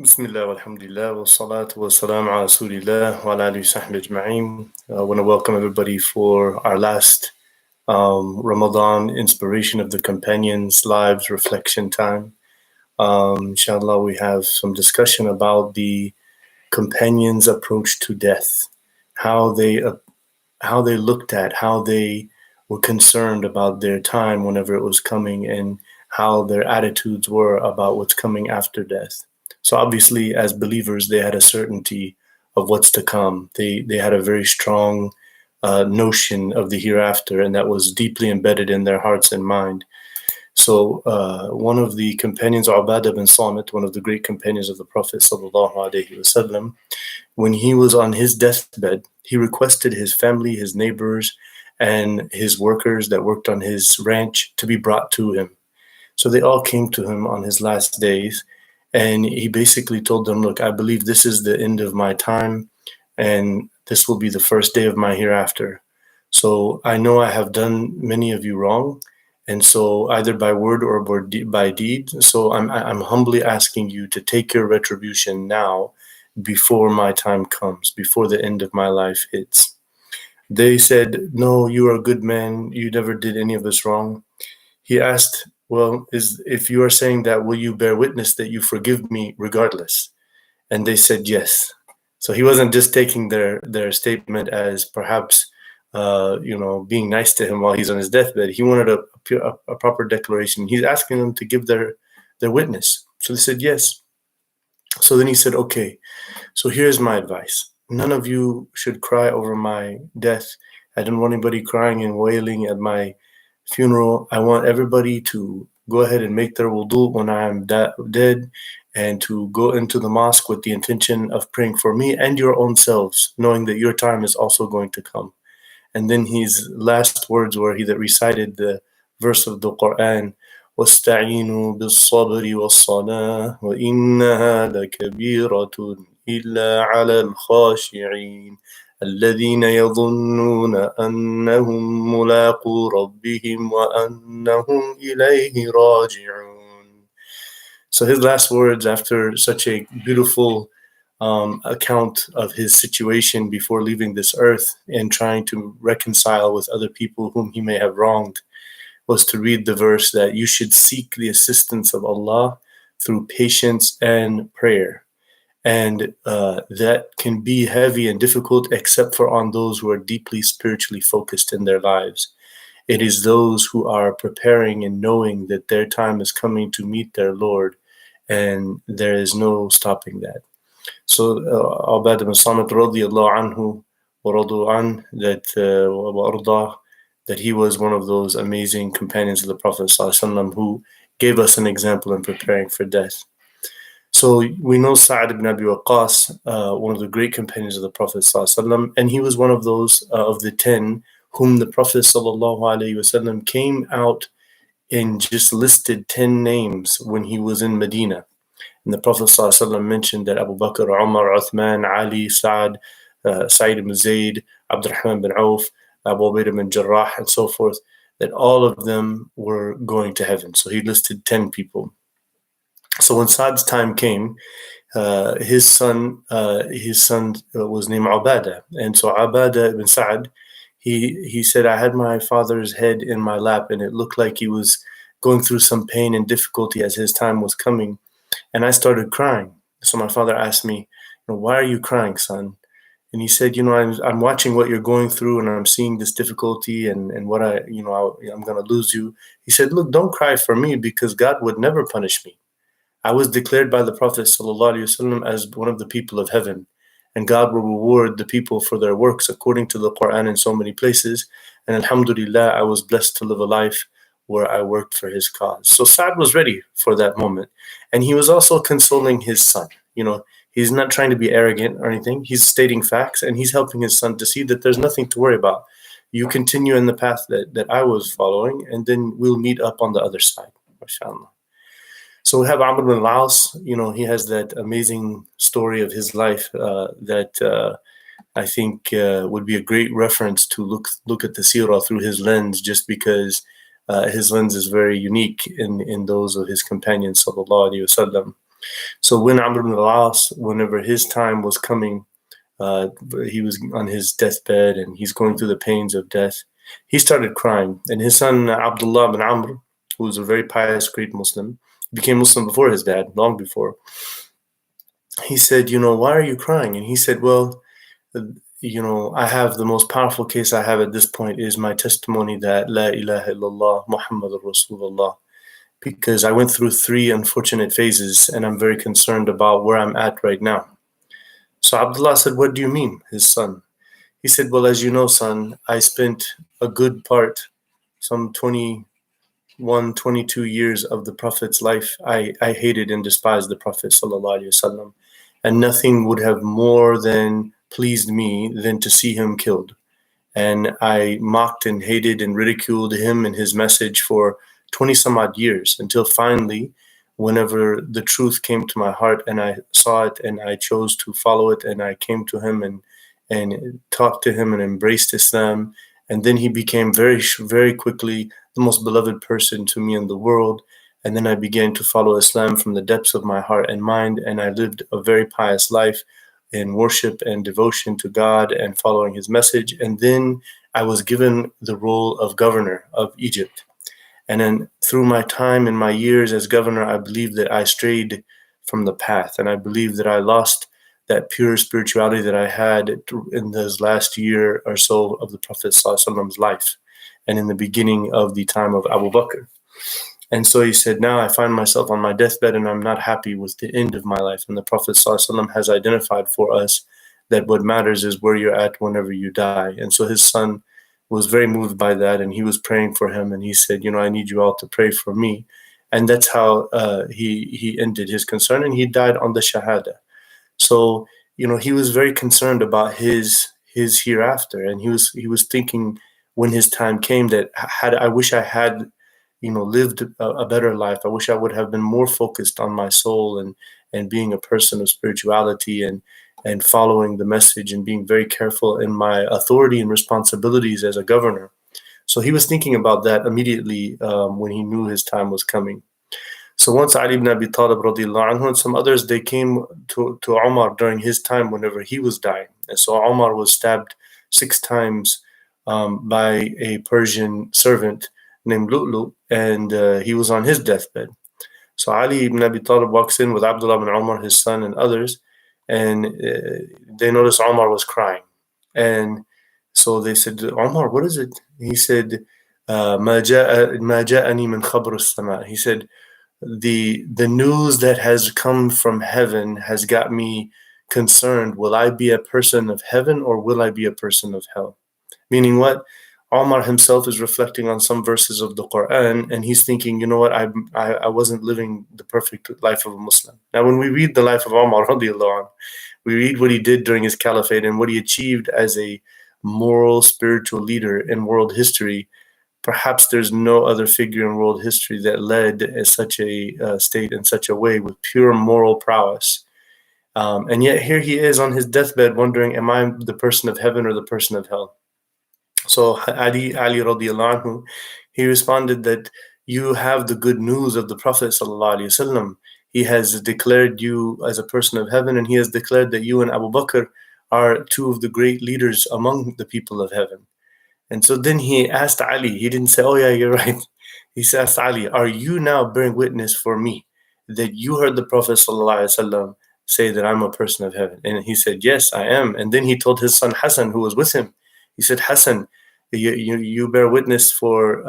Bismillah, walhamdulillah, wa salatu wa salam ala rasulillah wa ala alihi sahbihi ajma'in. I want to welcome everybody for our last Ramadan Inspiration of the Companions Lives Reflection Time. Inshallah, we have some discussion about the companions' approach to death, how they looked at, how they were concerned about their time whenever it was coming, and how their attitudes were about what's coming after death. So obviously, as believers, they had a certainty of what's to come. They had a very strong notion of the hereafter, and that was deeply embedded in their hearts and mind. So one of the companions, Ubadah bin Samit, one of the great companions of the Prophet sallallahu alaihi wasallam, when he was on his deathbed, he requested his family, his neighbors, and his workers that worked on his ranch to be brought to him. So they all came to him on his last days, and he basically told them, look, I believe this is the end of my time, and this will be the first day of my hereafter. So I know I have done many of you wrong, and so either by word or by deed. So I'm humbly asking you to take your retribution now, before my time comes, before the end of my life hits. They said, no, you are a good man. You never did any of us wrong. He asked, well, if you are saying that, will you bear witness that you forgive me regardless? And they said, yes. So he wasn't just taking their statement as perhaps, being nice to him while he's on his deathbed. He wanted a proper declaration. He's asking them to give their witness. So they said, yes. So then he said, okay, so here's my advice. None of you should cry over my death. I don't want anybody crying and wailing at my funeral. I want everybody to go ahead and make their wudu when I am dead, and to go into the mosque with the intention of praying for me and your own selves, knowing that your time is also going to come. And then his last words were he that recited the verse of the Quran, وَاسْتَعِينُوا بِالصَّبْرِ وَالصَّلَاةِ وَإِنَّهَا لَكَبِيرَةٌ إِلَّا عَلَى الْخَاشِعِينَ الَّذِينَ يَظُنُّونَ أَنَّهُمْ مُلَاقُو رَبِّهِمْ وَأَنَّهُمْ إِلَيْهِ رَاجِعُونَ. So his last words after such a beautiful account of his situation before leaving this earth and trying to reconcile with other people whom he may have wronged, was to read the verse that you should seek the assistance of Allah through patience and prayer. And that can be heavy and difficult except for on those who are deeply spiritually focused in their lives. It is those who are preparing and knowing that their time is coming to meet their Lord, and there is no stopping that. So Ubadah bin Samit radiyallahu anhu wa radu an, that he was one of those amazing companions of the Prophet ﷺ who gave us an example in preparing for death. So we know Sa'ad ibn Abi Waqqas, one of the great companions of the Prophet ﷺ, and he was one of those of the 10 whom the Prophet ﷺ came out and just listed 10 names when he was in Medina. And the Prophet ﷺ mentioned that Abu Bakr, Umar, Uthman, Ali, Sa'ad, Sa'id ibn Zayd, Abdurrahman bin Auf, Abu Ubaidah bin Jarrah, and so forth, that all of them were going to heaven. So he listed 10 people. So when Sa'd's time came, his son was named Ubadah. And so Ubadah ibn Sa'd, he said, I had my father's head in my lap, and it looked like he was going through some pain and difficulty as his time was coming. And I started crying. So my father asked me, why are you crying, son? And he said, I'm watching what you're going through, and I'm seeing this difficulty and what I'm going to lose you. He said, look, don't cry for me, because God would never punish me. I was declared by the Prophet ﷺ as one of the people of heaven, and God will reward the people for their works according to the Quran in so many places. And alhamdulillah, I was blessed to live a life where I worked for his cause. So Sa'd was ready for that moment. And he was also consoling his son. He's not trying to be arrogant or anything. He's stating facts, and he's helping his son to see that there's nothing to worry about. You continue in the path that I was following, and then we'll meet up on the other side, mashallah. So we have Amr bin al-As. He has that amazing story of his life that I think would be a great reference to look at the seerah through his lens, just because his lens is very unique in those of his companions, sallallahu alaihi wasallam. So when Amr ibn al-As, whenever his time was coming, uh, he was on his deathbed and he's going through the pains of death. He started crying, and his son Abdullah bin Amr, who was a very pious, great Muslim, became Muslim before his dad, long before. He said, why are you crying? And he said, well, I have the most powerful case I have at this point is my testimony that La ilaha illallah Muhammadur Rasulullah, because I went through 3 unfortunate phases and I'm very concerned about where I'm at right now. So Abdullah said, what do you mean, his son? He said, well, as you know, son, I spent a good part, some 21, 22 years of the Prophet's life. I hated and despised the Prophet sallallahu alaihi wasallam, and nothing would have more than pleased me than to see him killed. And I mocked and hated and ridiculed him and his message for 20 some odd years, until finally, whenever the truth came to my heart and I saw it and I chose to follow it, and I came to him and talked to him and embraced Islam, and then he became very, very quickly the most beloved person to me in the world. And then I began to follow Islam from the depths of my heart and mind, and I lived a very pious life in worship and devotion to God and following his message. And then I was given the role of governor of Egypt. And then through my time and my years as governor, I believe that I strayed from the path, and I believe that I lost that pure spirituality that I had in this last year or so of the Prophet ﷺ's life, and in the beginning of the time of Abu Bakr. And so he said, now I find myself on my deathbed and I'm not happy with the end of my life. And the Prophet ﷺ has identified for us that what matters is where you're at whenever you die. And so his son was very moved by that, and he was praying for him, and he said, I need you all to pray for me. And that's how he ended his concern, and he died on the Shahada. So, he was very concerned about his hereafter, and he was thinking when his time came that I wish I had, lived a better life. I wish I would have been more focused on my soul and being a person of spirituality and following the message and being very careful in my authority and responsibilities as a governor. So he was thinking about that immediately when he knew his time was coming. So once Ali ibn Abi Talib radiallahu anhu and some others, they came to Umar during his time whenever he was dying. And so Umar was stabbed 6 times by a Persian servant named Lu'lu, and he was on his deathbed. So Ali ibn Abi Talib walks in with Abdullah ibn Umar, his son, and others, and they noticed Umar was crying. And so they said, Umar, what is it? He said, ما جاءني من خبر السماء. He said, the news that has come from heaven has got me concerned. Will I be a person of heaven or will I be a person of hell? Meaning what? Omar himself is reflecting on some verses of the Quran, and he's thinking, I wasn't living the perfect life of a Muslim. Now, when we read the life of Omar, we read what he did during his caliphate and what he achieved as a moral, spiritual leader in world history. Perhaps there's no other figure in world history that led such a state in such a way with pure moral prowess. And yet here he is on his deathbed wondering, am I the person of heaven or the person of hell? So Ali radiallahu anhu, he responded that you have the good news of the Prophet sallallahu alaihi wasallam. He has declared you as a person of heaven, and he has declared that you and Abu Bakr are 2 of the great leaders among the people of heaven. And so then he asked Ali, he didn't say, oh yeah, you're right. He asked Ali, are you now bearing witness for me that you heard the Prophet sallallahu alaihi wasallam say that I'm a person of heaven? And he said, yes, I am. And then he told his son Hassan, who was with him, he said, Hassan, you bear witness for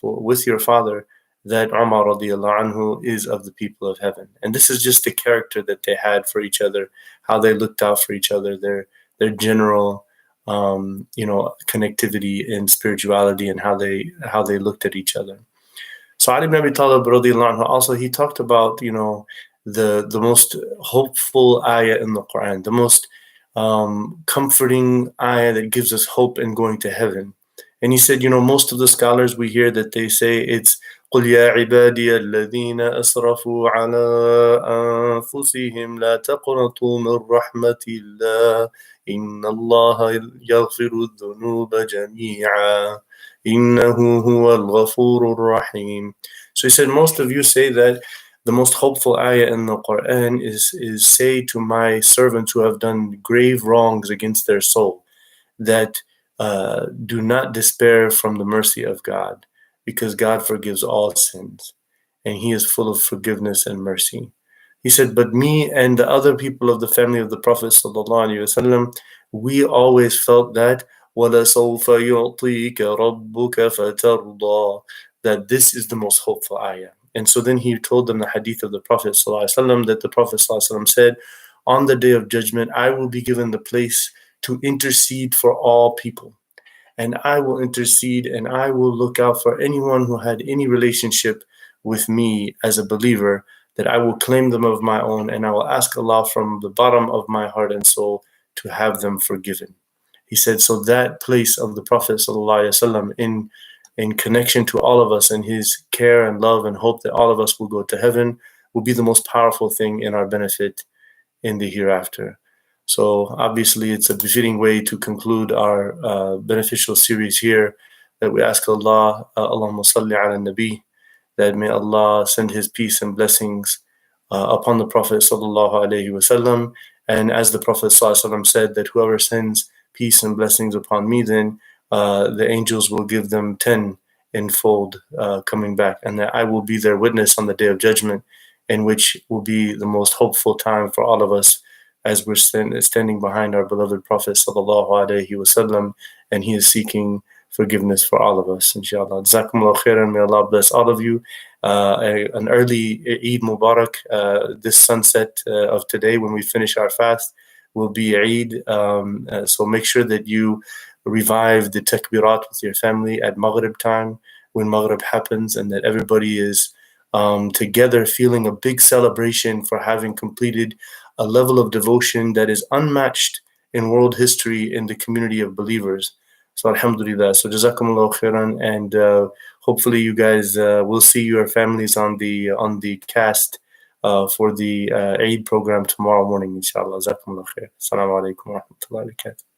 with your father that Umar radiallahu anhu is of the people of heaven. And this is just the character that they had for each other, how they looked out for each other, their general connectivity in spirituality, and how they looked at each other. So Ali ibn Abi Talib radiallahu anhu also, he talked about the most hopeful ayah in the Quran, the most comforting ayah that gives us hope in going to heaven. And he said, most of the scholars, we hear that they say it's قُلْ يَا عِبَادِيَ الَّذِينَ أَسْرَفُوا عَلَىٰ أَنفُسِهِمْ لَا تَقْنَطُوا مِنْ رَحْمَةِ اللَّهِ إِنَّ اللَّهَ يَغْفِرُ الذُّنُوبَ جَمِيعًا إِنَّهُ هُوَ الْغَفُورُ الرَّحِيمُ. So he said, most of you say that the most hopeful ayah in the Quran is say to my servants who have done grave wrongs against their soul that do not despair from the mercy of God, because God forgives all sins and He is full of forgiveness and mercy. He said, but me and the other people of the family of the Prophet ﷺ, we always felt that وَلَسَوْفَ يُعْطِيكَ رَبُّكَ فَتَرْضَى, that this is the most hopeful ayah. And so then he told them the hadith of the Prophet ﷺ, that the Prophet ﷺ said, on the day of judgment, I will be given the place to intercede for all people. And I will intercede and I will look out for anyone who had any relationship with me as a believer, that I will claim them of my own, and I will ask Allah from the bottom of my heart and soul to have them forgiven. He said, so that place of the Prophet ﷺ in connection to all of us and his care and love and hope that all of us will go to heaven will be the most powerful thing in our benefit in the hereafter. So obviously it's a befitting way to conclude our beneficial series here, that we ask Allah, Allahumma salli ala nabi, that may Allah send His peace and blessings upon the Prophet sallallahu alaihi wasallam. And as the Prophet sallallahu alaihi wasallam said, that whoever sends peace and blessings upon me, then the angels will give them 10 in fold coming back, and that I will be their witness on the day of judgment, in which will be the most hopeful time for all of us, as we're standing behind our beloved Prophet sallallahu alaihi wasallam, and he is seeking forgiveness for all of us, inshallah. Jazakumullah khairan. May Allah bless all of you. An early Eid Mubarak. This sunset of today, when we finish our fast, will be Eid. So make sure that you revive the takbirat with your family at Maghrib time, when Maghrib happens, and that everybody is together feeling a big celebration for having completed a level of devotion that is unmatched in world history in the community of believers. So alhamdulillah. So jazakumullah khairan, and hopefully you guys will see your families on the cast for the Eid program tomorrow morning, inshallah. Jazakumullah khair. Assalamu alaikum wa rahmatullahi wa barakatuh.